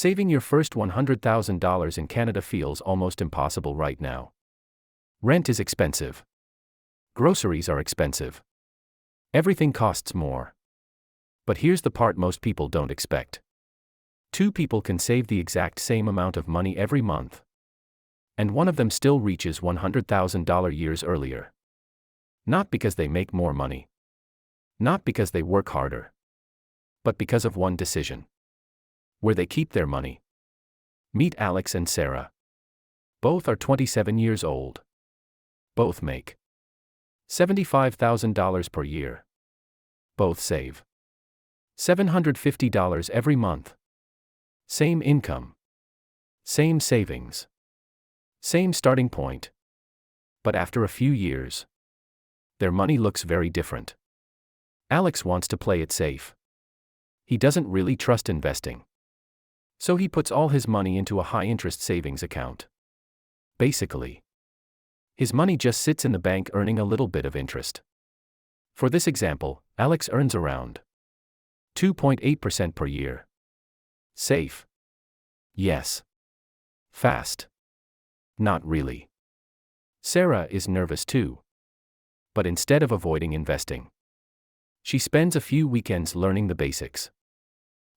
Saving your first $100,000 in Canada feels almost impossible right now. Rent is expensive. Groceries are expensive. Everything costs more. But here's the part most people don't expect. Two people can save the exact same amount of money every month. And one of them still reaches $100,000 years earlier. Not because they make more money. Not because they work harder. But because of one decision. Where they keep their money. Meet Alex and Sarah. Both are 27 years old. Both make $75,000 per year. Both save $750 every month. Same income. Same savings. Same starting point. But after a few years, their money looks very different. Alex wants to play it safe. He doesn't really trust investing. So he puts all his money into a high-interest savings account. Basically, his money just sits in the bank earning a little bit of interest. For this example, Alex earns around 2.8% per year. Safe? Yes. Fast? Not really. Sarah is nervous too. But instead of avoiding investing, she spends a few weekends learning the basics.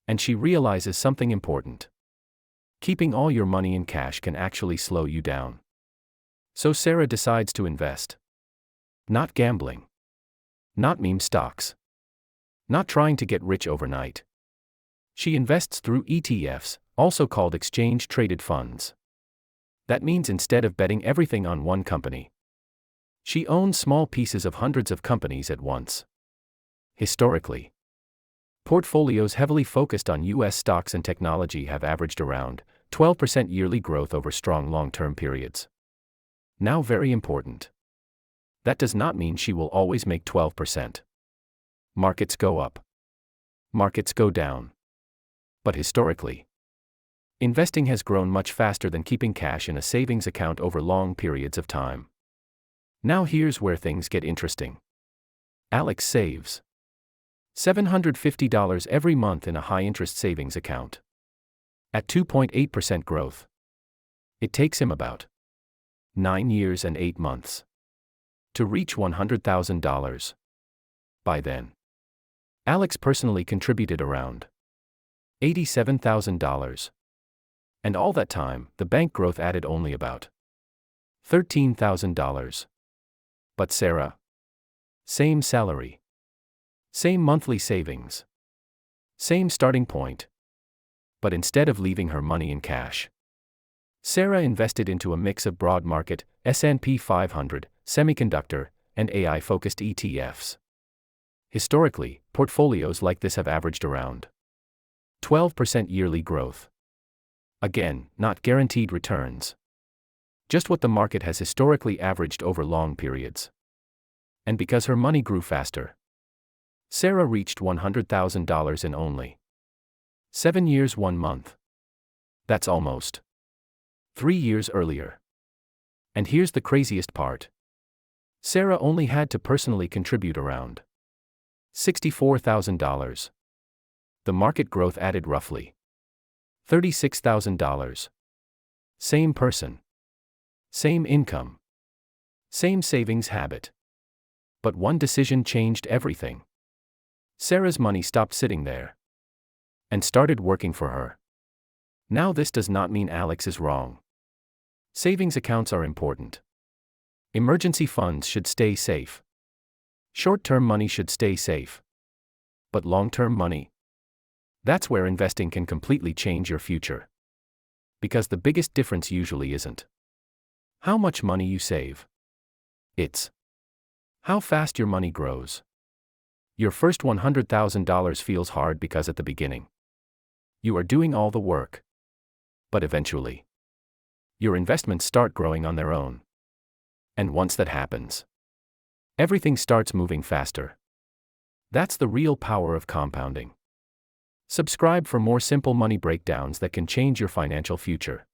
And she realizes something important. Keeping all your money in cash can actually slow you down. So Sarah decides to invest. Not gambling. Not meme stocks. Not trying to get rich overnight. She invests through ETFs, also called exchange-traded funds. That means instead of betting everything on one company, she owns small pieces of hundreds of companies at once. Historically, portfolios heavily focused on U.S. stocks and technology have averaged around 12% yearly growth over strong long-term periods. Now, very important. That does not mean she will always make 12%. Markets go up. Markets go down. But historically, investing has grown much faster than keeping cash in a savings account over long periods of time. Now here's where things get interesting. Alex saves $750 every month in a high-interest savings account. At 2.8% growth, it takes him about 9 years and 8 months to reach $100,000. By then, Alex personally contributed around $87,000. And all that time, the bank growth added only about $13,000. But Sarah? Same salary. Same monthly savings. Same starting point. But instead of leaving her money in cash, Sarah invested into a mix of broad market, S&P 500, semiconductor, and AI-focused ETFs. Historically, portfolios like this have averaged around 12% yearly growth. Again, not guaranteed returns. Just what the market has historically averaged over long periods. And because her money grew faster, Sarah reached $100,000 in only 7 years 1 month. That's almost 3 years earlier. And here's the craziest part. Sarah only had to personally contribute around $64,000. The market growth added roughly $36,000. Same person. Same income. Same savings habit. But one decision changed everything. Sarah's money stopped sitting there and started working for her. Now, this does not mean Alex is wrong. Savings accounts are important. Emergency funds should stay safe. Short-term money should stay safe. But long-term money? That's where investing can completely change your future. Because the biggest difference usually isn't how much money you save. It's how fast your money grows. Your first $100,000 feels hard because at the beginning, you are doing all the work. But eventually, your investments start growing on their own. And once that happens, everything starts moving faster. That's the real power of compounding. Subscribe for more simple money breakdowns that can change your financial future.